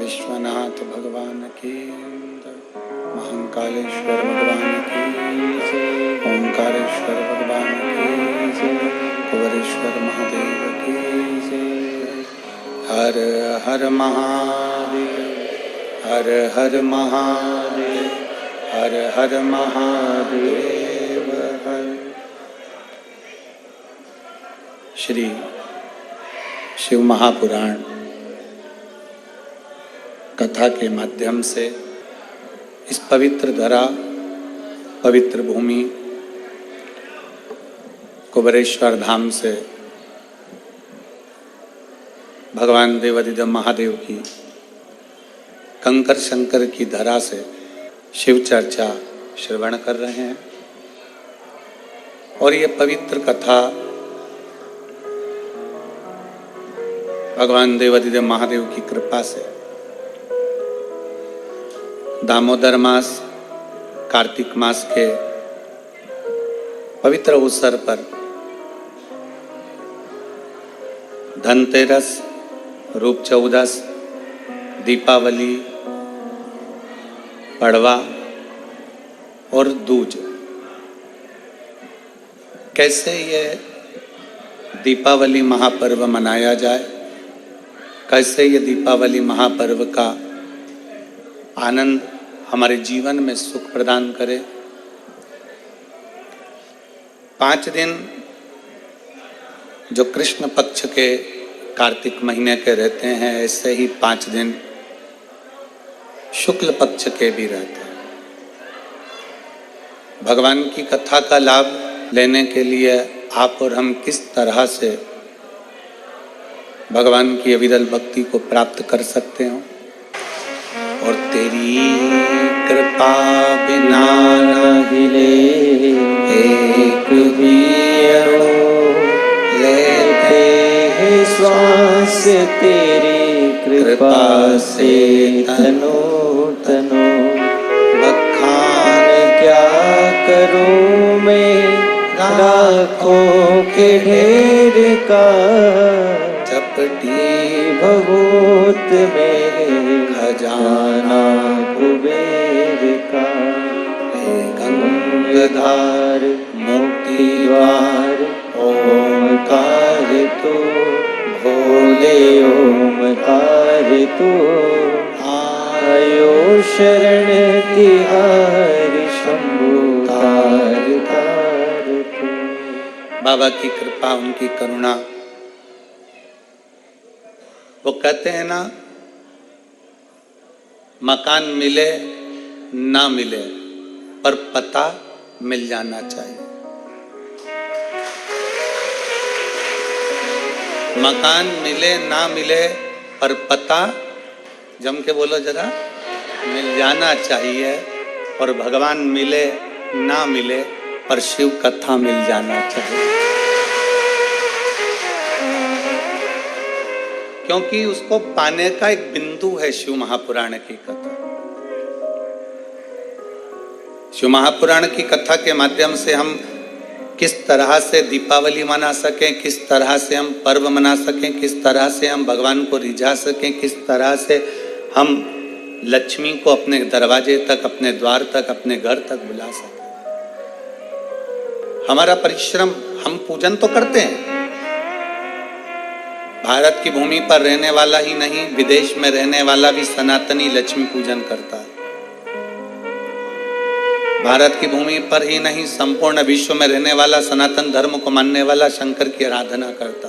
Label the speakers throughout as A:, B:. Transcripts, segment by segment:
A: विश्वनाथ भगवान की जय, महाकालेश्वर भगवान की जय, ओंकारेश्वर भगवान की जय, कुबेरेश्वर महादेव की जय। हर हर महादेव, हर हर महादेव, हर हर महादेव हर। श्री शिव महापुराण कथा के माध्यम से इस पवित्र धरा, पवित्र भूमि कुबेरेश्वर धाम से भगवान देवाधिदेव महादेव की कंकर शंकर की धरा से शिव चर्चा श्रवण कर रहे हैं। और ये पवित्र कथा भगवान देवाधिदेव महादेव की कृपा से दामोदर मास, कार्तिक मास के पवित्र अवसर पर धनतेरस, रूप चौदस, दीपावली, पड़वा और दूज, कैसे ये दीपावली महापर्व मनाया जाए, कैसे ये दीपावली महापर्व का आनंद हमारे जीवन में सुख प्रदान करे। 5 दिन जो कृष्ण पक्ष के कार्तिक महीने के रहते हैं, ऐसे ही 5 दिन शुक्ल पक्ष के भी रहते हैं। भगवान की कथा का लाभ लेने के लिए आप और हम किस तरह से भगवान की अविरल भक्ति को प्राप्त कर सकते हो। और तेरी कृपा बिना नहीं ले एक भी लेते हैं श्वास, तेरी कृपा से तनो तनो। बखान क्या करूं मैं लाखों के ढेर का, चपटी भगवत में खजाना कुबेर का। हे गंगाधार मुक्तिद्वार ओमकार तू, भोले ओमकार तू। आयो शरण तिहारी शंभु तार तार तू। बाबा की कृपा, उनकी करुणा। वो कहते हैं ना, मकान मिले ना मिले पर पता मिल जाना चाहिए। मकान मिले ना मिले पर पता, जम के बोलो जरा, मिल जाना चाहिए। और भगवान मिले ना मिले पर शिव कथा मिल जाना चाहिए, क्योंकि उसको पाने का एक बिंदु है शिव महापुराण की कथा। शिव महापुराण की कथा के माध्यम से हम किस तरह से दीपावली मना सकें, किस तरह से हम पर्व मना सकें, किस तरह से हम भगवान को रिझा सकें, किस तरह से हम लक्ष्मी को अपने दरवाजे तक, अपने द्वार तक, अपने घर तक बुला सकें। हमारा परिश्रम, हम पूजन तो करते हैं। भारत की भूमि पर रहने वाला ही नहीं, विदेश में रहने वाला भी सनातनी लक्ष्मी पूजन करता है। भारत की भूमि पर ही नहीं, संपूर्ण विश्व में रहने वाला, सनातन धर्म को मानने वाला शंकर की आराधना करता।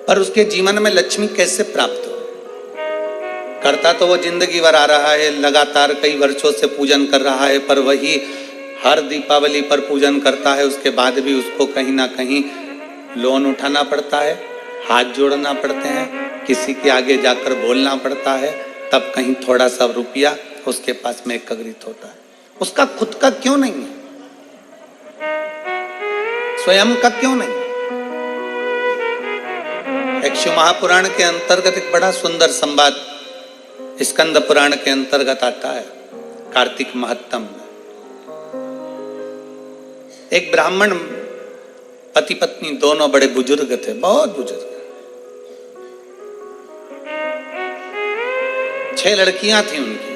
A: पर उसके जीवन में लक्ष्मी कैसे प्राप्त हो? करता तो वो जिंदगी भर आ रहा है, लगातार कई वर्षों से पूजन कर रहा है, पर वही हर दीपावली पर पूजन करता है। उसके बाद भी उसको कहीं ना कहीं लोन उठाना पड़ता है, हाथ जोड़ना पड़ते हैं, किसी के आगे जाकर बोलना पड़ता है, तब कहीं थोड़ा सा रुपया उसके पास में एकत्रित होता है। उसका खुद का क्यों नहीं है? स्वयं का क्यों नहीं? एक शिव महापुराण के अंतर्गत एक बड़ा सुंदर संवाद स्कंद पुराण के अंतर्गत आता है। कार्तिक महत्तम में एक ब्राह्मण पति पत्नी दोनों बड़े बुजुर्ग थे, बहुत बुजुर्ग। 6 लड़कियां थी उनकी।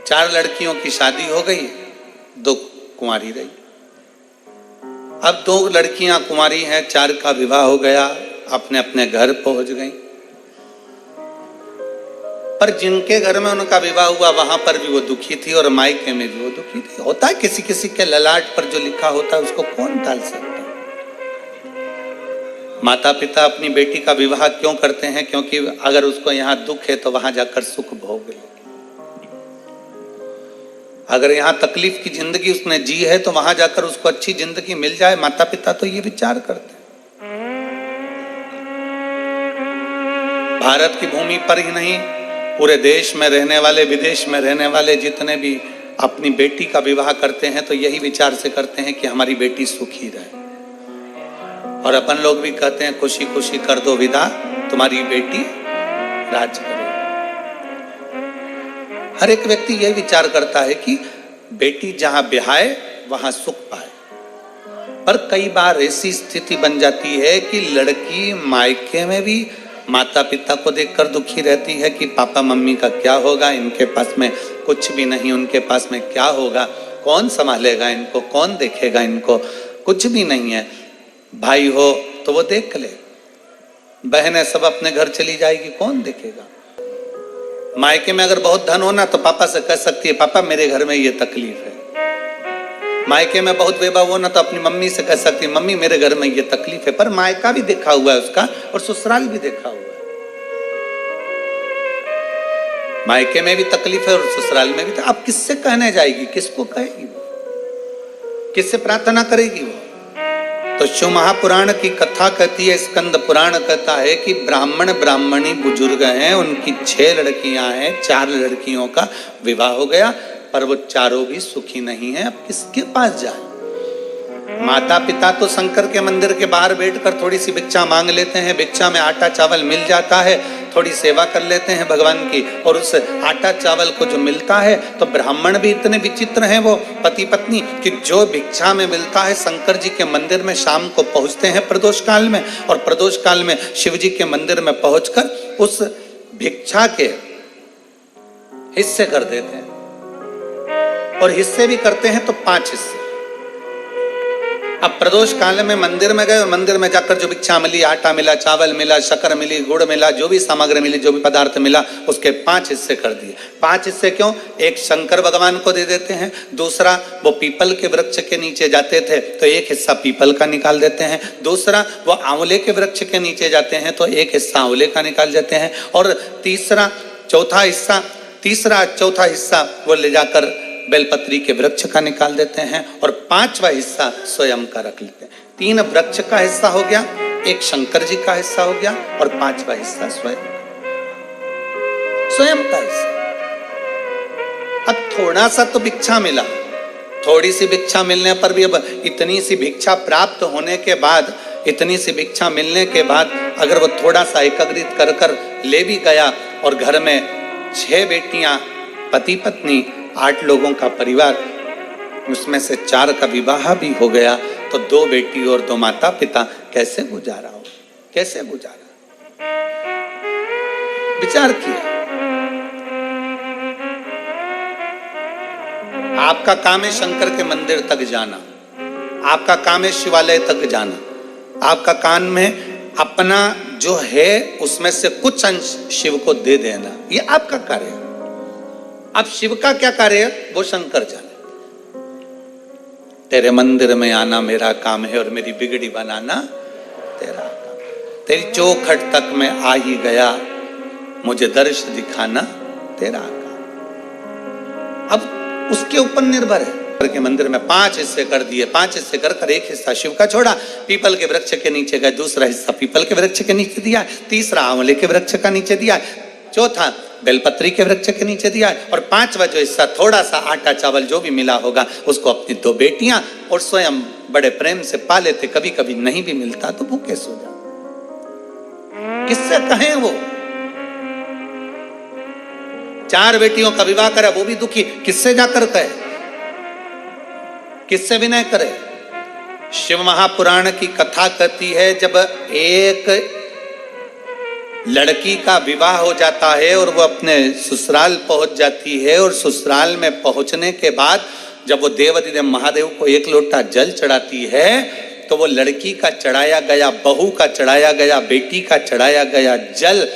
A: चार लड़कियों की शादी हो गई, 2 कुंवारी रही। अब 2 लड़कियां कुंवारी हैं, 4 का विवाह हो गया, अपने अपने घर पहुंच गई। पर जिनके घर में उनका विवाह हुआ वहां पर भी वो दुखी थी और मायके में भी वो दुखी थी। होता है किसी किसी के ललाट पर जो लिखा होता है उसको कौन टाल सकता है। माता पिता अपनी बेटी का विवाह क्यों करते हैं? क्योंकि अगर उसको यहाँ दुख है तो वहां जाकर सुख भोग ले। अगर यहाँ तकलीफ की जिंदगी उसने जी है तो वहां जाकर उसको अच्छी जिंदगी मिल जाए। माता पिता तो ये विचार करते हैं। भारत की भूमि पर ही नहीं, पूरे देश में रहने वाले, विदेश में रहने वाले जितने भी अपनी बेटी का विवाह करते हैं तो यही विचार से करते हैं कि हमारी बेटी सुखी रहे। और अपन लोग भी कहते हैं खुशी खुशी कर दो विदा, तुम्हारी बेटी राज करे। हर एक व्यक्ति यह विचार करता है कि बेटी जहां ब्याहे वहां सुख पाए। पर कई बार ऐसी स्थिति बन जाती है कि लड़की मायके में भी माता पिता को देखकर दुखी रहती है कि पापा मम्मी का क्या होगा, इनके पास में कुछ भी नहीं, उनके पास में क्या होगा, कौन संभालेगा इनको, कौन देखेगा इनको, कुछ भी नहीं है। भाई हो तो वो देख ले, बहनें सब अपने घर चली जाएगी, कौन देखेगा। मायके में अगर बहुत धन होना तो पापा से कह सकती है पापा मेरे घर में ये तकलीफ है। मायके में बहुत वैभव होना तो अपनी मम्मी से कह सकती है मम्मी मेरे घर में ये तकलीफ है। पर मायका भी देखा हुआ है उसका और ससुराल भी देखा हुआ है। मायके में भी तकलीफ है और ससुराल में भी। तो अब किससे कहने जाएगी, किसको कहेगी वो, किससे प्रार्थना करेगी वो? तो शिव महापुराण की कथा कहती है, स्कंद पुराण कहता है कि ब्राह्मण ब्राह्मणी बुजुर्ग हैं, उनकी 6 लड़कियां हैं, 4 लड़कियों का विवाह हो गया पर वो चारों भी सुखी नहीं है। अब किसके पास जाए? माता पिता तो शंकर के मंदिर के बाहर बैठकर थोड़ी सी भिक्षा मांग लेते हैं, भिक्षा में आटा चावल मिल जाता है, थोड़ी सेवा कर लेते हैं भगवान की, और उस आटा चावल को जो मिलता है तो ब्राह्मण भी इतने विचित्र हैं वो पति पत्नी कि जो भिक्षा में मिलता है शंकर जी के मंदिर में शाम को पहुंचते हैं प्रदोष काल में, और प्रदोष काल में शिव जी के मंदिर में पहुंचकर उस भिक्षा के हिस्से कर देते हैं। और हिस्से भी करते हैं तो 5 हिस्से। अब प्रदोष काल में मंदिर में गए और मंदिर में जाकर जो भिक्षा मिली, आटा मिला, चावल मिला, शक्कर मिली, गुड़ मिला, जो भी सामग्री मिली, जो भी पदार्थ मिला, उसके 5 हिस्से कर दिए। 5 हिस्से क्यों? एक शंकर भगवान को दे देते हैं, दूसरा वो पीपल के वृक्ष के नीचे जाते थे तो एक हिस्सा पीपल का निकाल देते हैं, दूसरा वो आंवले के वृक्ष के नीचे जाते हैं तो एक हिस्सा आंवले का निकाल देते हैं, और तीसरा चौथा हिस्सा वो ले जाकर बेलपत्री के वृक्ष का निकाल देते हैं, और 5वां हिस्सा स्वयं का रख लेते हैं। 3 वृक्ष का हिस्सा हो गया, एक शंकर जी का हिस्सा हो गया, और 5वां हिस्सा स्वयं का हिस्सा। अब थोड़ा सा तो भिक्षा मिला, थोड़ी सी भिक्षा मिलने पर भी, अब इतनी सी भिक्षा प्राप्त होने के बाद, इतनी सी भिक्षा मिलने के बाद अगर वो थोड़ा सा एकत्रित कर कर ले भी गया और घर में 6 बेटियां, पति पत्नी, 8 लोगों का परिवार, उसमें से 4 का विवाह भी हो गया तो 2 बेटी और 2 माता पिता कैसे गुजारा हो, कैसे गुजारा? विचार किया। आपका काम है शंकर के मंदिर तक जाना, आपका काम है शिवालय तक जाना, आपका काम में अपना जो है उसमें से कुछ अंश शिव को दे देना, ये आपका कार्य है। अब शिव का क्या कार्य है वो शंकर जाने। तेरे मंदिर में आना मेरा काम है और मेरी बिगड़ी बनाना तेरा काम। तेरी चौखट तक मैं आ ही गया, मुझे दर्श दिखाना तेरा काम। अब उसके ऊपर निर्भर है के मंदिर में 5 हिस्से कर दिए, 5 हिस्से कर एक हिस्सा शिव का छोड़ा, पीपल के वृक्ष के नीचे गए, दूसरा हिस्सा पीपल के वृक्ष के नीचे दिया, तीसरा आंवले के वृक्ष का नीचे दिया, चौथा बेलपत्री के वृक्ष के नीचे दिया, और 5वां जो हिस्सा थोड़ा सा आटा चावल जो भी मिला होगा उसको अपनी 2 बेटियां और स्वयं बड़े प्रेम से पा लेते। कभी कभी नहीं भी मिलता तो भूखे सो जाते। किससे कहें? वो 4 बेटियों का विवाह करा वो भी दुखी, किससे जाकर कहे, किससे विनय करे? शिव महापुराण की कथा कहती है, जब एक लड़की का विवाह हो जाता है और वो अपने ससुराल पहुंच जाती है, और ससुराल में पहुंचने के बाद जब वो देवाधिदेव महादेव को एक लोटा जल चढ़ाती है, तो वो लड़की का चढ़ाया गया, बहू का चढ़ाया गया, बेटी का चढ़ाया गया जल,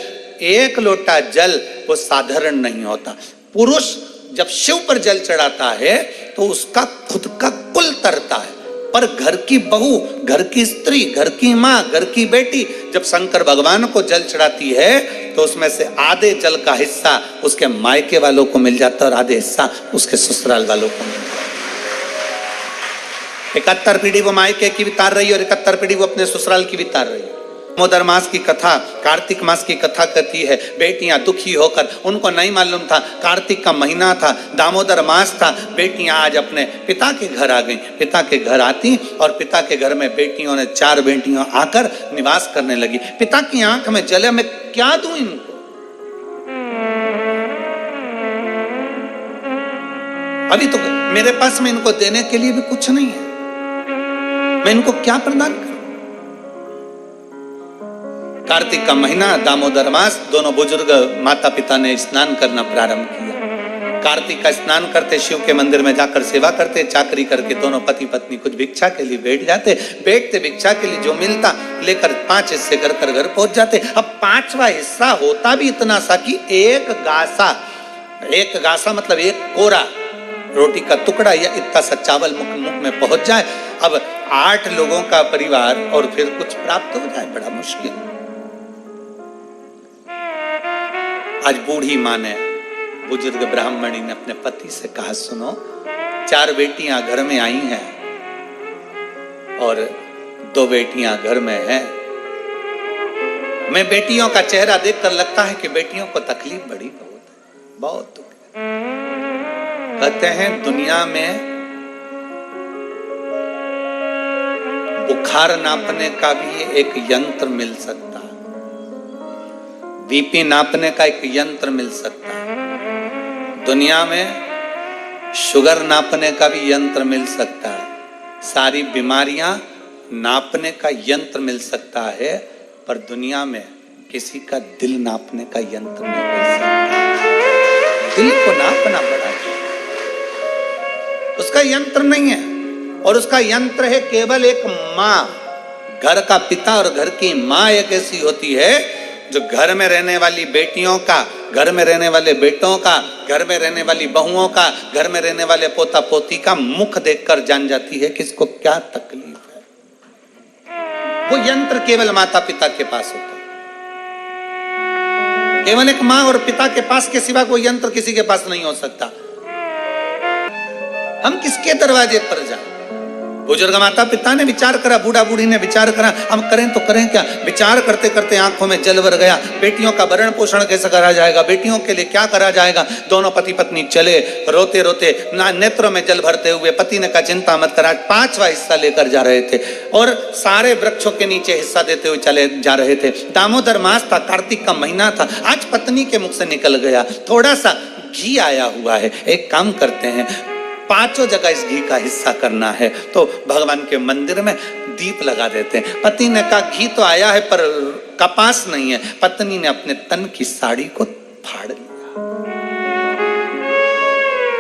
A: एक लोटा जल वो साधारण नहीं होता। पुरुष जब शिव पर जल चढ़ाता है तो उसका खुद का कुल तरता है, पर घर की बहू, घर की स्त्री, घर की माँ, घर की बेटी जब शंकर भगवान को जल चढ़ाती है तो उसमें से आधे जल का हिस्सा उसके मायके वालों को मिल जाता है और आधे हिस्सा उसके ससुराल वालों को मिल जाता है। 71 पीढ़ी वो मायके की भी तार रही है और 71 पीढ़ी वो अपने ससुराल की भी तार रही है। दामोदर मास की कथा, कार्तिक मास की कथा कहती है, बेटियां दुखी होकर, उनको नहीं मालूम था कार्तिक का महीना था, दामोदर मास था, बेटियां आज अपने पिता के घर आ गईं। पिता के घर आती और पिता के घर में बेटियों ने, 4 बेटियां आकर निवास करने लगी। पिता की आंख में जले, मैं क्या दूं इनको? अभी तो मेरे पास में इनको देने के लिए भी कुछ नहीं है, मैं इनको क्या प्रदान करूं? कार्तिक का महीना, दामोदर मास, दोनों बुजुर्ग माता पिता ने स्नान करना प्रारंभ किया। कार्तिक का स्नान करते, शिव के मंदिर में जाकर सेवा करते, चाकरी करके दोनों पति पत्नी कुछ भिक्षा के लिए बैठ जाते। बैठते भिक्षा के लिए जो मिलता लेकर 5 हिस्से कर घर पहुंच जाते। अब 5वां हिस्सा होता भी इतना सा कि एक गासा मतलब एक कोरा रोटी का टुकड़ा या इतना सा चावल मुख में पहुंच जाए। अब 8 लोगों का परिवार और फिर कुछ प्राप्त हो जाए, बड़ा मुश्किल। आज बूढ़ी माँ ने, बुजुर्ग ब्राह्मणी ने अपने पति से कहा, सुनो, 4 बेटियां घर में आई हैं और 2 बेटियां घर में हैं। मैं बेटियों का चेहरा देखकर लगता है कि बेटियों को तकलीफ बड़ी बहुत दुख है। कहते हैं दुनिया में बुखार नापने का भी एक यंत्र मिल सकता है, बीपी नापने का एक यंत्र मिल सकता है, दुनिया में शुगर नापने का भी यंत्र मिल सकता है, सारी बीमारियां नापने का यंत्र मिल सकता है, पर दुनिया में किसी का दिल नापने का यंत्र नहीं मिल सकता। दिल को नापना बड़ा है, उसका यंत्र नहीं है, और उसका यंत्र है केवल एक माँ। घर का पिता और घर की माँ एक ऐसी होती है जो घर में रहने वाली बेटियों का, घर में रहने वाले बेटों का, घर में रहने वाली बहुओं का, घर में रहने वाले पोता पोती का मुख देखकर जान जाती है कि इसको क्या तकलीफ है। वो यंत्र केवल माता पिता के पास होता है, केवल एक माँ और पिता के पास के सिवा कोई यंत्र किसी के पास नहीं हो सकता। हम किसके दरवाजे पर जाएं? बुजुर्ग माता पिता ने विचार करा, बूढ़ा बूढ़ी ने विचार करा, हम करें तो करें क्या? विचार करते करते आंखों में जल भर गया। बेटियों का भरण पोषण कैसे करा जाएगा, बेटियों के लिए क्या करा जाएगा? दोनों पति पत्नी चले रोते रोते, नेत्रों में जल भरते हुए। पति ने कहा चिंता मत करा, 5वां हिस्सा लेकर जा रहे थे और सारे वृक्षों के नीचे हिस्सा देते हुए चले जा रहे थे। दामोदर मास था, कार्तिक का महीना था। आज पत्नी के मुख से निकल गया, थोड़ा सा घी आया हुआ है, एक काम करते हैं, 5 जगह इस घी का हिस्सा करना है, तो भगवान के मंदिर में दीप लगा देते हैं। पति ने कहा घी तो आया है पर कपास नहीं है। पत्नी ने अपने तन की साड़ी को फाड़ लिया।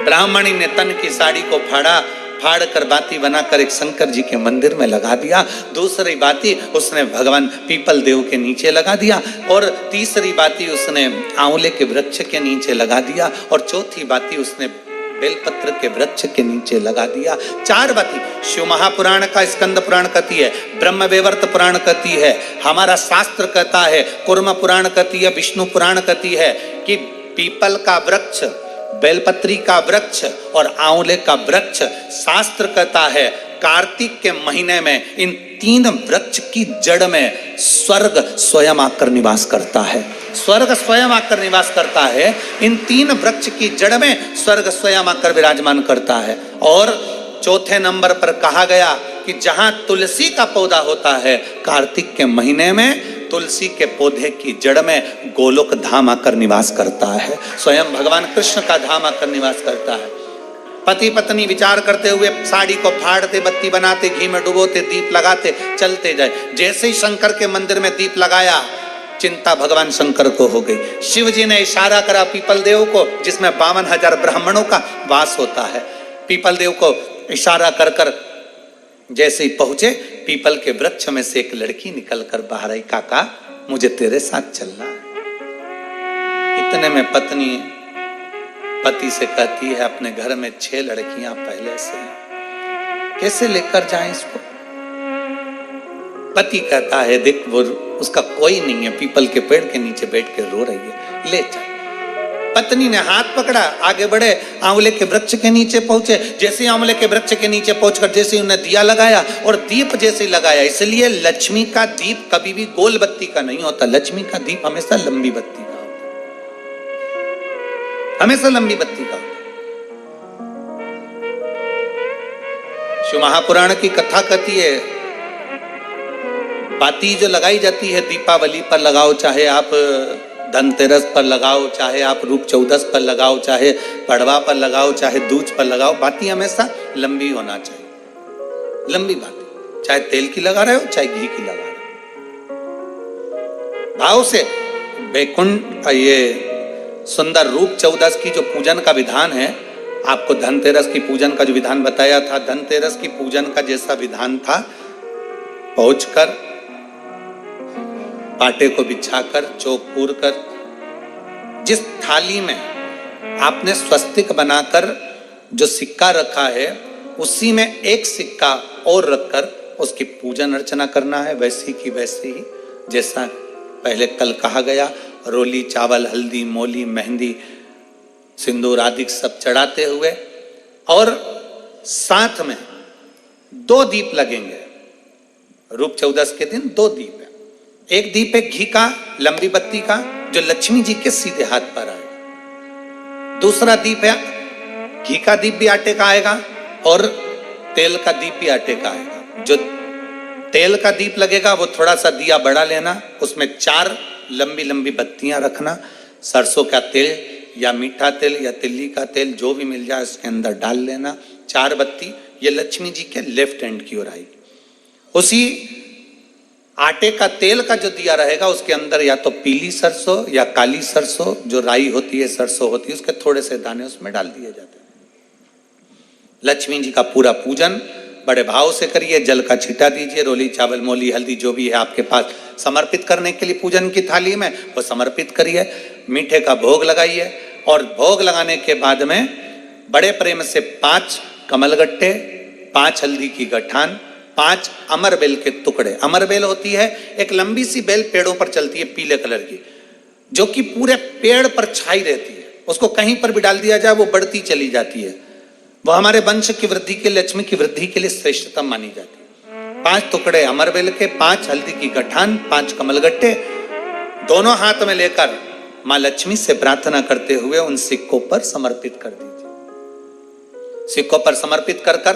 A: ब्राह्मणी ने तन की साड़ी को फाड़ कर बाती बनाकर एक शंकर जी के मंदिर में लगा दिया। दूसरी बाती उसने भगवान पीपल देव के नीचे लगा दिया, और तीसरी बाती उसने आंवले के वृक्ष के नीचे लगा दिया, और चौथी बाती उसने बेलपत्र के वृक्ष के नीचे लगा दिया। 4 बाती शिव महापुराण का स्कंद पुराण कहती है, ब्रह्म वैवर्त पुराण कहती है, हमारा शास्त्र कहता है, कूर्म पुराण कहती है, विष्णु पुराण कहती है कि पीपल का वृक्ष, बेलपत्री का वृक्ष और आंवले का वृक्ष, शास्त्र कहता है कार्तिक के महीने में इन 3 वृक्ष की जड़ में स्वर्ग स्वयं आकर निवास करता है। स्वर्ग स्वयं आकर निवास करता है, इन 3 वृक्ष की जड़ में स्वर्ग स्वयं आकर विराजमान करता है। और चौथे नंबर पर कहा गया कि जहां तुलसी का पौधा होता है, कार्तिक के महीने में तुलसी के पौधे की जड़ में गोलोक धाम आकर निवास करता है, स्वयं भगवान कृष्ण का धाम आकर निवास करता है। पति पत्नी विचार करते हुए साड़ी को फाड़ते, बत्ती बनाते, घी में डुबोते, दीप लगाते, चलते जाए। जैसे ही शंकर के मंदिर में दीप लगाया, चिंता भगवान शंकर को हो गई। शिव जी ने इशारा करा पीपल देव को, जिसमें 52,000 ब्राह्मणों का वास होता है। पीपल देव को इशारा कर कर जैसे ही पहुंचे, पीपल के वृक्ष में से एक लड़की निकलकर बाहर आई। काका, मुझे तेरे साथ चलना है। इतने में पत्नी पति से कहती है, अपने घर में 6 लड़कियां पहले से हैं, कैसे लेकर जाएं इसको? पति कहता है, देख वो उसका कोई नहीं है, पीपल के पेड़ के नीचे बैठ के रो रही है, ले चल। पत्नी ने हाथ पकड़ा, आगे बढ़े, आंवले के वृक्ष के नीचे पहुंचे। जैसे आंवले के वृक्ष के नीचे पहुंचकर जैसे उन्हें दिया लगाया, और दीप जैसे लगाया, इसलिए लक्ष्मी का दीप कभी भी गोल बत्ती का नहीं होता। लक्ष्मी का दीप हमेशा लंबी बत्ती का होता, हमेशा लंबी बत्ती का होता। शिव महापुराण की कथा कहती है, बाती जो लगाई जाती है दीपावली पर लगाओ, चाहे आप धनतेरस पर लगाओ, चाहे आप रूप चौदस पर लगाओ, चाहे पड़वा पर लगाओ, चाहे दूज पर लगाओ, बाती हमेशा लंबी होना चाहिए। लंबी बाती, चाहे तेल की लगा रहे हो, चाहे घी की लगा रहे हो, भाव से। बैकुंठ ये सुंदर रूप चौदस की जो पूजन का विधान है, आपको धनतेरस की पूजन का जो विधान बताया था, धनतेरस की पूजन का जैसा विधान था, पहुंचकर पाटे को बिछाकर, चौक पूर कर, जिस थाली में आपने स्वस्तिक बनाकर जो सिक्का रखा है, उसी में एक सिक्का और रखकर उसकी पूजन अर्चना करना है, वैसी की वैसे ही जैसा पहले कल कहा गया। रोली, चावल, हल्दी, मोली, मेहंदी, सिंदूर आदि सब चढ़ाते हुए, और साथ में 2 दीप लगेंगे। रूप चौदस के दिन 2 दीप है। एक दीप है घी का, लंबी बत्ती का, जो लक्ष्मी जी के सीधे हाथ पर आएगा। दूसरा दीप है घी का दीप भी आटे का आएगा, और तेल का दीप भी आटे का आएगा। जो तेल का दीप लगेगा वो थोड़ा सा दिया बड़ा लेना, उसमें 4 लंबी लंबी बत्तियां रखना, सरसों का तेल या मीठा तेल या तिल्ली का तेल जो भी मिल जाए उसके अंदर डाल लेना। 4 बत्ती ये लक्ष्मी जी के लेफ्ट हैंड की ओर आएगी। उसी आटे का तेल का जो दिया रहेगा, उसके अंदर या तो पीली सरसों या काली सरसों, जो राई होती है, सरसों होती है, उसके थोड़े से दाने उसमें डाल दिए जाते हैं। लक्ष्मी जी का पूरा पूजन बड़े भाव से करिए। जल का छींटा दीजिए, रोली, चावल, मोली, हल्दी जो भी है आपके पास समर्पित करने के लिए पूजन की थाली में, वो समर्पित करिए। मीठे का भोग लगाइए, और भोग लगाने के बाद में बड़े प्रेम से 5 कमलगट्टे, 5 हल्दी की गठान, 5 अमर बेल के टुकड़े। अमर बेल होती है एक लंबी सी बेल, पेड़ों पर चलती है, पीले कलर की, जो कि पूरे पेड़ पर छाई रहती है। उसको कहीं पर भी डाल दिया जाए वो बढ़ती चली जाती है। वो हमारे वंश की वृद्धि के, लक्ष्मी की वृद्धि के लिए श्रेष्ठतम मानी जाती है। 5 टुकड़े अमर बेल के, 5 हल्दी की गठान, 5 कमलगट्टे, दोनों हाथ में लेकर मां लक्ष्मी से प्रार्थना करते हुए उन सिक्कों पर समर्पित कर दीजिए। सिक्कों पर समर्पित कर कर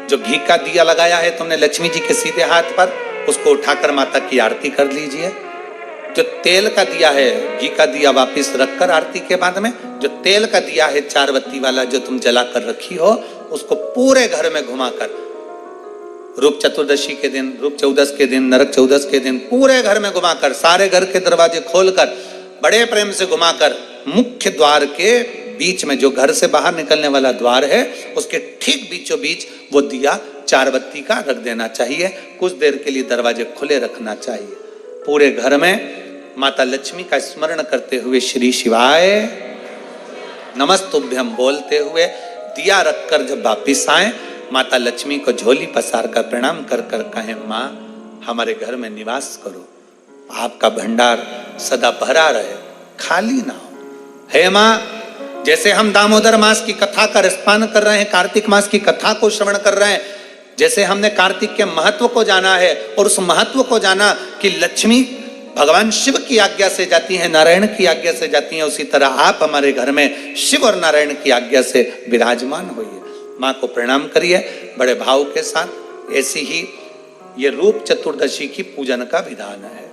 A: जो घी का दिया लगाया है तुमने लक्ष्मी जी के सीधे हाथ पर, उसको उठाकर माता की आरती कर लीजिए। जो तेल का दिया है, घी का दिया वापस रखकर आरती के बाद में, जो तेल का दिया है 4 बत्ती वाला जो तुम जला कर रखी हो, उसको पूरे घर में घुमाकर, रूप चतुर्दशी के दिन, रूप चौदस के दिन, नरक चौदस के दिन, पूरे घर में घुमाकर, सारे घर के दरवाजे खोलकर, बड़े प्रेम से घुमाकर, मुख्य द्वार के बीच में, जो घर से बाहर निकलने वाला द्वार है, उसके ठीक बीचों बीच वो दिया 4 बत्ती का रख देना चाहिए। कुछ देर के लिए दरवाजे खुले रखना चाहिए। पूरे घर में माता लक्ष्मी का स्मरण करते हुए श्री शिवाय नमस्तुभ्यम बोलते हुए दिया रखकर जब वापिस आए, माता लक्ष्मी को झोली पसार कर प्रणाम कर कर कहें, माँ हमारे घर में निवास करो, आपका भंडार सदा भरा रहे, खाली ना हो। हे माँ, जैसे हम दामोदर मास की कथा का रसपान कर रहे हैं, कार्तिक मास की कथा को श्रवण कर रहे हैं, जैसे हमने कार्तिक के महत्व को जाना है और उस महत्व को जाना कि लक्ष्मी भगवान शिव की आज्ञा से जाती है, नारायण की आज्ञा से जाती हैं, उसी तरह आप हमारे घर में शिव और नारायण की आज्ञा से विराजमान होइए। माँ को प्रणाम करिए बड़े भाव के साथ। ऐसी ही ये रूप चतुर्दशी की पूजन का विधान है।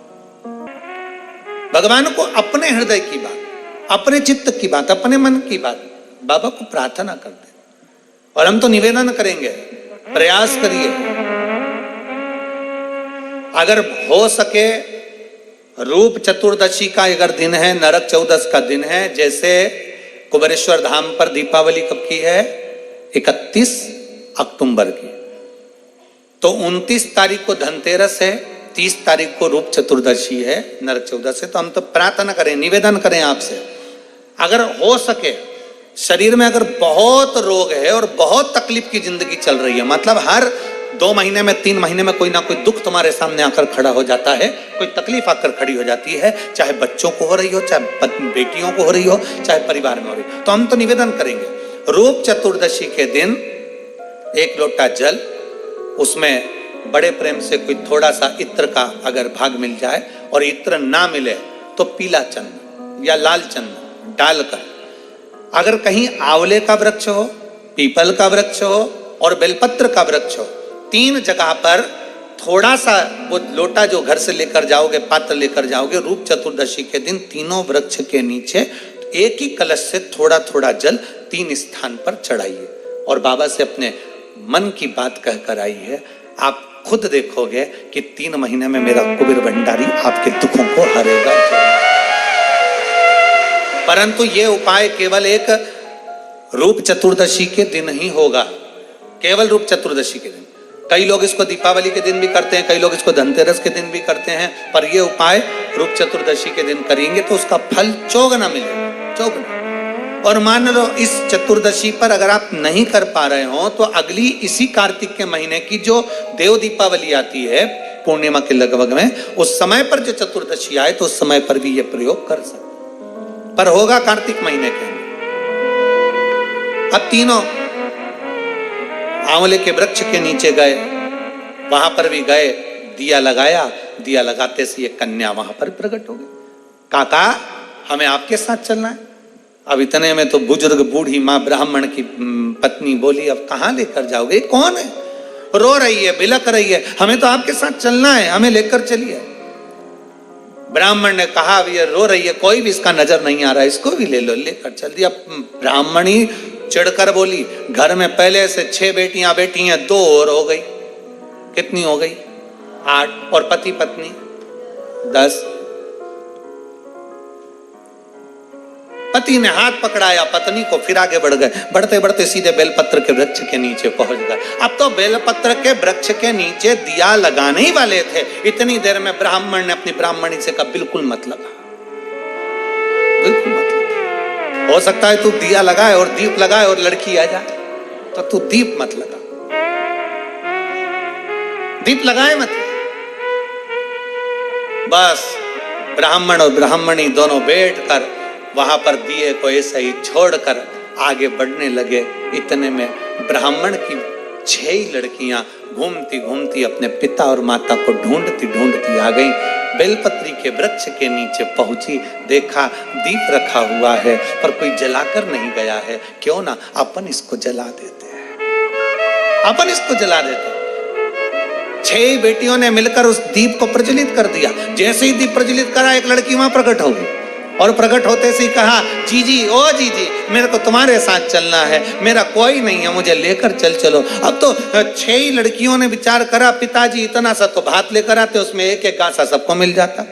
A: भगवान को अपने हृदय की बात, अपने चित्त की बात, अपने मन की बात बाबा को प्रार्थना करते और हम तो निवेदन करेंगे, प्रयास करिए, अगर हो सके रूप चतुर्दशी का अगर दिन है, नरक चौदस का दिन है, जैसे कुबेरेश्वर धाम पर दीपावली कब की है? 31 अक्टूबर की। तो 29 तारीख को धनतेरस है, 30 तारीख को रूप चतुर्दशी है, नरक चौदस है। तो हम तो प्रार्थना करें, निवेदन करें आपसे, अगर हो सके, शरीर में अगर बहुत रोग है और बहुत तकलीफ की जिंदगी चल रही है, मतलब हर 2 महीने में 3 महीने में कोई ना कोई दुख तुम्हारे सामने आकर खड़ा हो जाता है, कोई तकलीफ आकर खड़ी हो जाती है, चाहे बच्चों को हो रही हो, चाहे बेटियों को हो रही हो, चाहे परिवार में हो रही हो, तो हम तो निवेदन करेंगे रूप चतुर्दशी के दिन 1 लोटा जल, उसमें बड़े प्रेम से कोई थोड़ा सा इत्र का अगर भाग मिल जाए, और इत्र ना मिले तो पीला चंदन या लाल चंदन डालकर, अगर कहीं आंवले का वृक्ष हो, पीपल का वृक्ष हो और बेलपत्र का वृक्ष हो, 3 जगह पर थोड़ा सा वो लोटा जो घर से लेकर जाओगे, पात्र लेकर जाओगे, रूप चतुर्दशी के दिन तीनों वृक्ष के नीचे एक ही कलश से थोड़ा थोड़ा जल 3 स्थान पर चढ़ाइए और बाबा से अपने मन की बात कहकर आइए। आप खुद देखोगे कि 3 महीने में मेरा कुबेर भंडारी आपके दुखों को हरेगा। परंतु ये उपाय केवल एक रूप चतुर्दशी के दिन ही होगा, केवल रूप चतुर्दशी के दिन। कई लोग इसको दीपावली के दिन भी करते हैं, कई लोग इसको धनतेरस के दिन भी करते हैं, पर यह उपाय रूप चतुर्दशी के दिन करेंगे तो उसका फल चौगुना मिलेगा, चौगुना। और मान लो इस चतुर्दशी पर अगर आप नहीं कर पा रहे हो तो अगली इसी कार्तिक के महीने की जो देव दीपावली आती है पूर्णिमा के लगभग में, उस समय पर जो चतुर्दशी आए तो उस समय पर भी यह प्रयोग कर सकते, पर होगा कार्तिक महीने के। अब तीनों आंवले के वृक्ष के नीचे गए, वहां पर भी गए, दिया लगाया, दिया लगाते से ये कन्या वहां पर प्रकट हो गई। काका हमें आपके साथ चलना है। अब इतने में तो बुजुर्ग बूढ़ी माँ ब्राह्मण की पत्नी बोली, अब कहाँ लेकर जाओगे, कौन है, रो रही है, बिलक रही है, हमें तो आपके साथ चलना है, हमें लेकर चलिए। ब्राह्मण ने कहा अब ये रो रही है, कोई भी इसका नजर नहीं आ रहा है, इसको भी ले लो, लेकर चल दिया। ब्राह्मणी चिढ़कर बोली, घर में पहले से 6 बेटियां बैठी हैं, 2 और हो गई, कितनी हो गई, 8, और पति पत्नी 10। पति ने हाथ पकड़ाया पत्नी को, फिर आगे बढ़ गए, बढ़ते बढ़ते सीधे बेलपत्र के वृक्ष के नीचे पहुंच गए। अब तो बेलपत्र के वृक्ष के नीचे दिया लगाने ही वाले थे, इतनी देर में ब्राह्मण ने अपनी ब्राह्मणी से कहा बिल्कुल मत लगा, बिल्कुल मत लगा। हो सकता है तू दिया लगाए और दीप लगाए और लड़की आ जाए, तो तू दीप मत लगा, दीप लगाए मत। बस ब्राह्मण और ब्राह्मणी दोनों बैठकर वहां पर दिए को ऐसे ही छोड़कर आगे बढ़ने लगे। इतने में ब्राह्मण की 6 लड़कियां घूमती घूमती अपने पिता और माता को ढूंढती ढूंढती आ गई। बेलपत्री के वृक्ष के नीचे पहुंची, देखा दीप रखा हुआ है पर कोई जलाकर नहीं गया है, क्यों ना अपन इसको जला देते हैं, अपन इसको जला देते हैं। 6 बेटियों ने मिलकर उस दीप को प्रज्वलित कर दिया। जैसे ही दीप प्रज्वलित करा, एक लड़की वहां प्रकट हो गई और प्रकट होते से ही कहा, जीजी ओ जीजी मेरे को तुम्हारे साथ चलना है, मेरा कोई नहीं है, मुझे लेकर चलो। अब तो 6 लड़कियों ने विचार करा, पिताजी इतना सा तो भात लेकर आते, उसमें एक एक गासा सबको मिल जाता,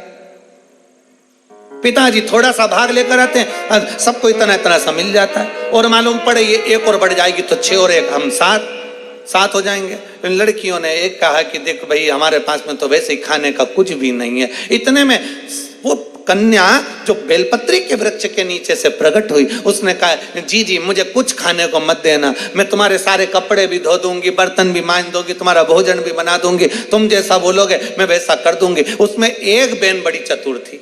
A: पिताजी थोड़ा सा भाग लेकर आते हैं, सबको इतना इतना सा मिल जाता है, और मालूम पड़े ये एक और बढ़ जाएगी तो 6 और 1 हम 7 हो जाएंगे। इन लड़कियों ने एक कहा कि देख भाई हमारे पास में तो वैसे ही खाने का कुछ भी नहीं है। इतने में वो कन्या जो बेलपत्री के वृक्ष के नीचे से प्रकट हुई, उसने कहा जी मुझे कुछ खाने को मत देना, मैं तुम्हारे सारे कपड़े भी धो दूंगी, बर्तन भी मांज दूंगी, तुम्हारा भोजन भी बना दूंगी, तुम जैसा बोलोगे मैं वैसा कर दूंगी। उसमें एक बहन बड़ी चतुर थी,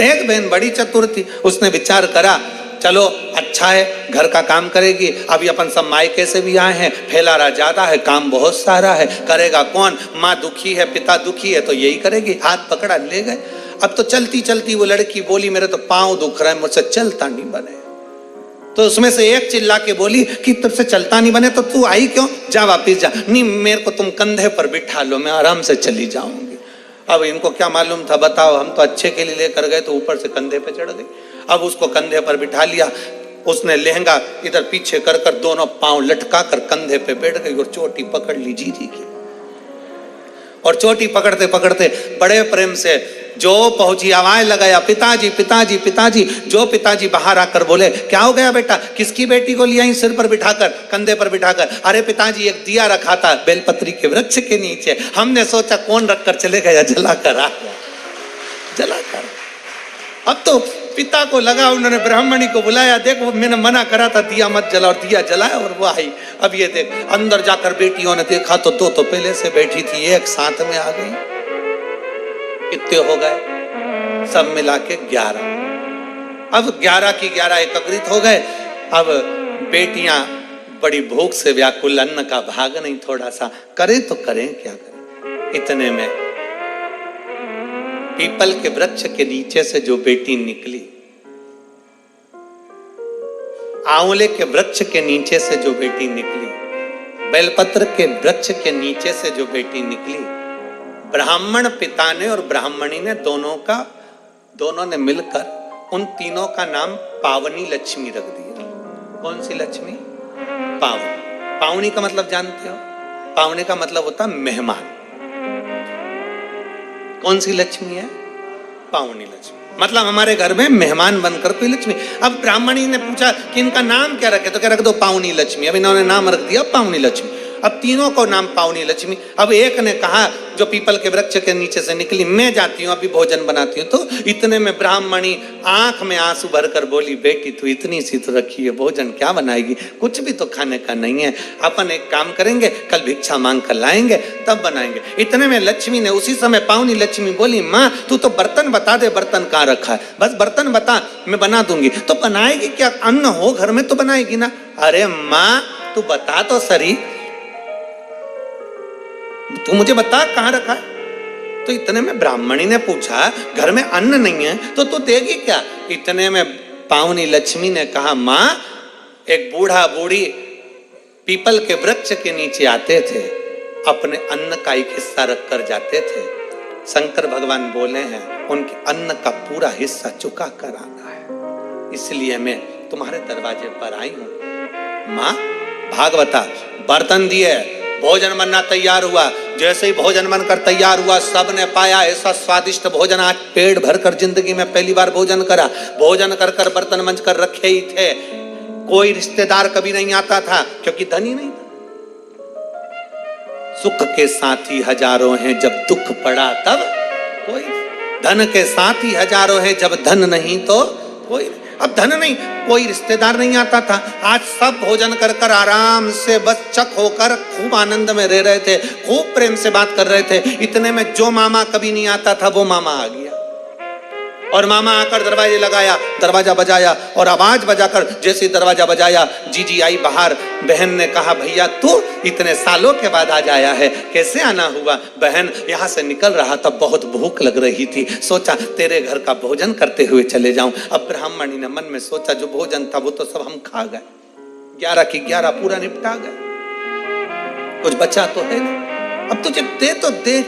A: एक बहन बड़ी चतुर थी। उसने विचार करा चलो अच्छा है, घर का काम करेगी, अभी अपन सब मायके से भी आए हैं, फैलारा ज्यादा है, काम बहुत सारा है, करेगा कौन, माँ दुखी है, पिता दुखी है, तो यही करेगी। हाथ पकड़ा ले गए। अब तो चलती चलती वो लड़की बोली मेरे तो पांव दुख रहा है, मुझसे चलता नहीं बने। तो उसमें से एक चिल्ला के बोली कि तुझसे चलता नहीं बने तो तू आई क्यों, जा वापिस जा। नहीं मेरे को तुम कंधे पर बिठा लो, मैं आराम से चली जाऊंगी। अब इनको क्या मालूम था, बताओ, हम तो अच्छे के लिए लेकर गए तो ऊपर से कंधे पे चढ़ गई। अब उसको कंधे पर बिठा लिया, उसने लहंगा इधर पीछे कर कर दोनों पांव लटका कर कंधे पे बैठ गई और चोटी पकड़ ली जीजी की। और चोटी पकड़ते पकड़ते बड़े प्रेम से जो पहुंची आवाज लगाया, पिताजी पिताजी पिताजी। जो पिताजी बाहर आकर बोले, क्या हो गया बेटा? किसकी बेटी को लिया सिर पर बिठाकर, कंधे पर बिठाकर? अरे पिताजी एक दिया रखा था बेलपत्री के वृक्ष के नीचे, हमने सोचा कौन रखकर चले गया, जला कर आ गया, जला कर। अब तो पिता को लगा, उन्होंने ब्राह्मणी को बुलाया, देखो मैंने मना करा था दिया मत जला, और दिया जलाया और वो आई। अब ये देख, अंदर जाकर बेटियों ने देखा तो दो तो पहले से बैठी थी, एक साथ में आ गई। कितने हो गए? सब मिला के 11। अब 11 की 11 एकत्रित हो गए। अब बेटियां बड़ी भूख से व्याकुल, अन्न का भाग नहीं, थोड़ा सा करें तो करें क्या करें। इतने में पीपल के वृक्ष के नीचे से जो बेटी निकली, आंवले के वृक्ष के नीचे से जो बेटी निकली, बेलपत्र के वृक्ष के नीचे से जो बेटी निकली, ब्राह्मण पिता ने और ब्राह्मणी ने दोनों ने मिलकर उन तीनों का नाम पावनी लक्ष्मी रख दिया। कौन सी लक्ष्मी? पावनी। पावनी का मतलब जानते हो? पावनी का मतलब होता मेहमान। कौन सी लक्ष्मी है? पावनी लक्ष्मी। मतलब हमारे घर में मेहमान बनकर कोई लक्ष्मी। अब ब्राह्मणी ने पूछा कि इनका नाम क्या रखे, तो क्या रख दो पावनी लक्ष्मी। अब इन्होंने नाम रख दिया पावनी लक्ष्मी। अब तीनों को नाम पावनी लक्ष्मी। अब एक ने कहा, जो पीपल के वृक्ष के नीचे से निकली, मैं जाती हूँ अभी भोजन बनाती हूँ। तो इतने में ब्राह्मणी आंख में आंसू भरकर बोली, बेटी तू इतनी सी तो रखी है, भोजन क्या बनाएगी? कुछ भी तो खाने का नहीं है। अपन एक काम करेंगे, कल भिक्षा मांग कर लाएंगे तब बनाएंगे। इतने में लक्ष्मी ने उसी समय पावनी लक्ष्मी बोली, माँ तू तो बर्तन बता दे, बर्तन कहाँ रखा है, बस बर्तन बता, मैं बना दूंगी। तो बनाएगी क्या? अन्न हो घर में तो बनाएगी ना। अरे माँ तू बता तो सही, तू मुझे बता कहां रखा है। तो इतने में ब्राह्मणी ने पूछा, घर में अन्न नहीं है तो तू देगी क्या? इतने में पावनी लक्ष्मी ने कहा, मां एक बूढ़ा बूढ़ी पीपल के वृक्ष के नीचे आते थे, अपने अन्न का एक हिस्सा रख कर जाते थे। शंकर भगवान बोले हैं उनके अन्न का पूरा हिस्सा चुका कर आना है, इसलिए मैं तुम्हारे दरवाजे पर आई हूं। मां भागवता बर्तन दिए, भोजन बनना तैयार हुआ। जैसे ही भोजन बनकर तैयार हुआ, सबने पाया ऐसा स्वादिष्ट भोजन, आज पेट भरकर जिंदगी में पहली बार भोजन करा। भोजन कर कर बर्तन मंज कर रखे ही थे। कोई रिश्तेदार कभी नहीं आता था क्योंकि धन ही नहीं था। सुख के साथी हजारों हैं, जब दुख पड़ा तब कोई नहीं। धन के साथी हजारों हैं, जब धन नहीं तो कोई नहीं। अब धन नहीं, कोई रिश्तेदार नहीं आता था। आज सब भोजन कर कर आराम से बस चक होकर खूब आनंद में रह रहे थे, खूब प्रेम से बात कर रहे थे। इतने में जो मामा कभी नहीं आता था वो मामा आ गया, और मामा आकर दरवाजे लगाया, दरवाजा बजाया, और आवाज बजाकर जैसे दरवाजा बजाया, जीजी आई बाहर। बहन ने कहा, भैया तू इतने सालों के बाद आज आया है, कैसे आना हुआ? बहन यहाँ से निकल रहा था, बहुत भूख लग रही थी, सोचा तेरे घर का भोजन करते हुए चले जाऊं। अब ब्राह्मणी ने मन में सोचा, जो भोजन था वो तो सब हम खा गए, 11 की 11 पूरा निपटा गए, कुछ बचा तो है नहीं। अब तुझे दे तो दे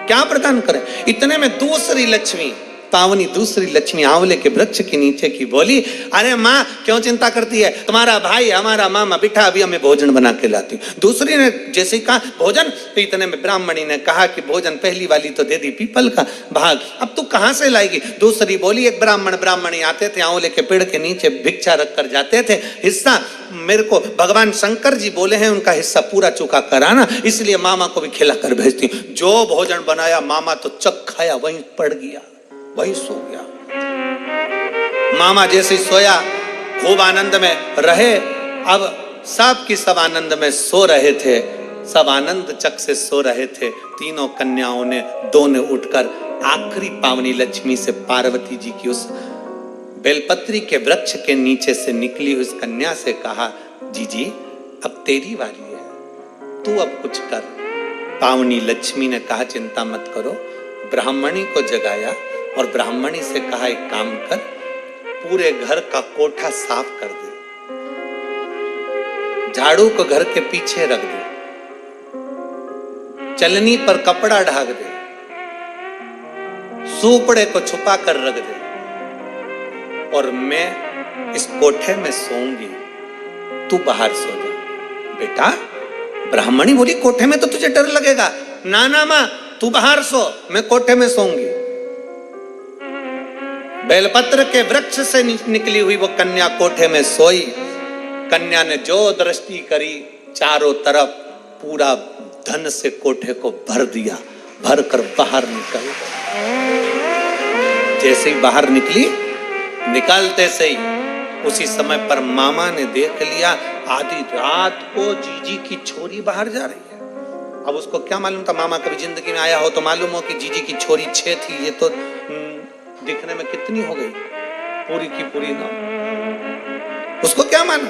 A: क्या प्रदान करें? इतने में दूसरी लक्ष्मी, पावनी दूसरी लक्ष्मी आंवले के वृक्ष के नीचे की बोली, अरे माँ क्यों चिंता करती है, तुम्हारा भाई हमारा मामा बिठा, अभी हमें भोजन बना के लाती। दूसरी ने जैसे कहा भोजन, तो इतने में ब्राह्मणी ने कहा कि भोजन पहली वाली तो दे दी पीपल का भाग, अब तू कहां से लाएगी? दूसरी बोली, एक ब्राह्मणी आते थे, आंवले के पेड़ के नीचे भिक्षा रख कर जाते थे, हिस्सा मेरे को भगवान शंकर जी बोले हैं उनका हिस्सा पूरा चुका कराना, इसलिए मामा को भी खिला कर भेजती। जो भोजन बनाया मामा तो चक खाया, वहीं पड़ गया, वही सो गया। मामा जैसे सोया, खूब आनंद में रहे। अब सब की सब आनंद में सो रहे थे, सब आनंद चक से सो रहे थे। तीनों कन्याओं ने, दो ने उठकर आखिरी पावनी लक्ष्मी से, पार्वती जी की उस बेलपत्री के वृक्ष के नीचे से निकली उस कन्या से कहा, जीजी अब तेरी बारी है, तू अब कुछ कर। पावनी लक्ष्मी ने कहा, चिंता मत करो। ब्राह्मणी को जगाया और ब्राह्मणी से कहा, एक काम कर, पूरे घर का कोठा साफ कर दे, झाड़ू को घर के पीछे रख दे, चलनी पर कपड़ा ढाक दे, सूपड़े को छुपा कर रख दे, और मैं इस कोठे में सोऊंगी, तू बाहर सो जा। बेटा, ब्राह्मणी बोली कोठे में तो तुझे डर लगेगा। ना ना मां, तू बाहर सो, मैं कोठे में सोऊंगी। बेलपत्र के वृक्ष से निकली हुई वो कन्या कोठे में सोई। कन्या ने जो दृष्टि करी, चारों तरफ पूरा धन से कोठे को भर दिया, भर कर बाहर निकल गई। जैसे ही बाहर निकली, निकलते से ही उसी समय पर मामा ने देख लिया, आधी रात को जीजी की छोरी बाहर जा रही है। अब उसको क्या मालूम था, मामा कभी जिंदगी में आया हो तो मालूम हो कि जीजी की छोरी 6 थी, ये तो दिखने में कितनी हो गई, पूरी की पूरी ना। उसको क्या मालूम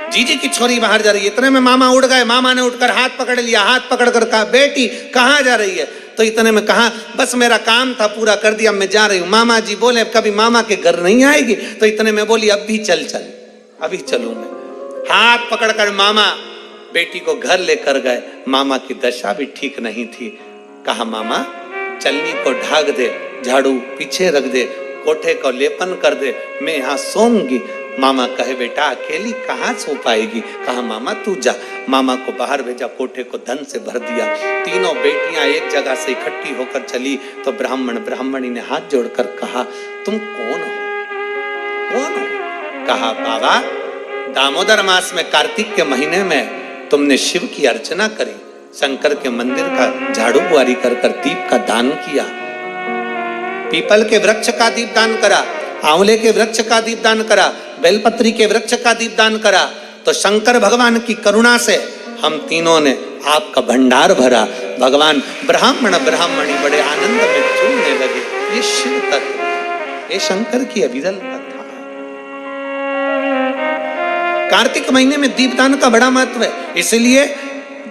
A: जीजी की छोरी बाहर जा रही है। इतने में मामा उड़ गए। मामा ने उठकर हाथ पकड़ लिया, हाथ पकड़कर कहा, बेटी कहाँ जा रही है? तो इतने में कहा, बस मेरा काम था पूरा कर दिया, मैं जा रही हूँ। मामा जी बोले, कभी मामा के घर नहीं आएगी? तो इतने में बोली, अब भी चल चल, अभी चलूं मैं। हाथ पकड़कर मामा बेटी को घर लेकर गए। मामा की दशा भी ठीक नहीं थी। कहा, मामा चलनी को ढाक दे, झाड़ू पीछे रख दे, कोठे को लेपन कर दे, मैं यहाँ सोऊंगी। मामा कहे, बेटा अकेली कहाँ सो पाएगी? कहा, मामा तू जा। मामा को बाहर भेजा, कोठे को धन से भर दिया। तीनों बेटियां एक जगह से इकट्ठी होकर चली तो ब्राह्मणी ने हाथ जोड़कर कहा, तुम कौन हो? कौन हो? कहा, बाबा दामोदर मास में कार्तिक के महीने में तुमने शिव की अर्चना करी, शंकर के मंदिर का झाड़ू बुआरी कर दीप का दान किया, पीपल के वृक्ष का दीप दान करा, आंवले के वृक्ष का दीप दान करा, बेलपत्री के वृक्ष का दीप दान करा, तो शंकर भगवान की करुणा से हम तीनों ने आपका भंडार भरा। भगवान ब्राह्मणी बड़े आनंद में झूमने लगे। ये शिव तत्व, ये शंकर की अविरल कथा। कार्तिक महीने में दीपदान का बड़ा महत्व है। इसलिए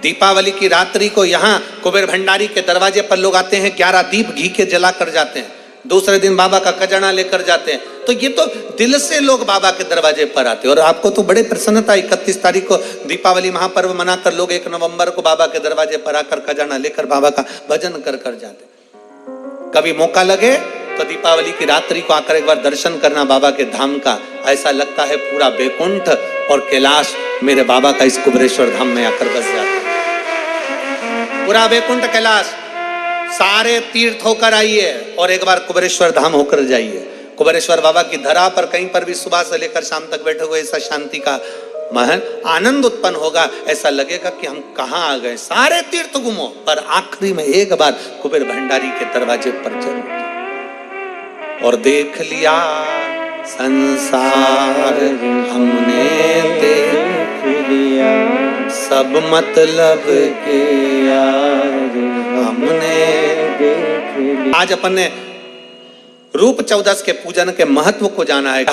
A: दीपावली की रात्रि को यहाँ कुबेर भंडारी के दरवाजे पर लोग आते हैं, 11 दीप घी के जला कर जाते हैं। दूसरे दिन बाबा का खजाना लेकर जाते हैं। तो ये तो दिल से लोग बाबा के दरवाजे पर आते हैं। और आपको तो बड़े प्रसन्नता, 31 तारीख को दीपावली महापर्व मनाकर लोग 1 नवंबर को बाबा के दरवाजे पर आकर खजाना लेकर बाबा का भजन कर जाते। कभी मौका लगे तो दीपावली की रात्रि को आकर एक बार दर्शन करना बाबा के धाम का। ऐसा लगता है पूरा बैकुंठ और कैलाश मेरे बाबा का इस कुबेरेश्वर धाम में आकर बस जाता है। पूरा बैकुंठ कैलाश सारे तीर्थ होकर आइए और एक बार कुबेरेश्वर धाम होकर जाइए। कुबेरेश्वर बाबा की धरा पर कहीं पर भी सुबह से लेकर शाम तक बैठे हुए ऐसा शांति का महल आनंद उत्पन्न होगा। ऐसा लगेगा कि हम कहाँ आ गए। सारे तीर्थ घूमो पर आखिरी में एक बार कुबेर भंडारी के दरवाजे पर जरूर। और देख लिया संसार हमने देख लिया, सब मतलब के यार हमने देख लिया। आज अपन ने रूप 14 के पूजन के महत्व को जाना है।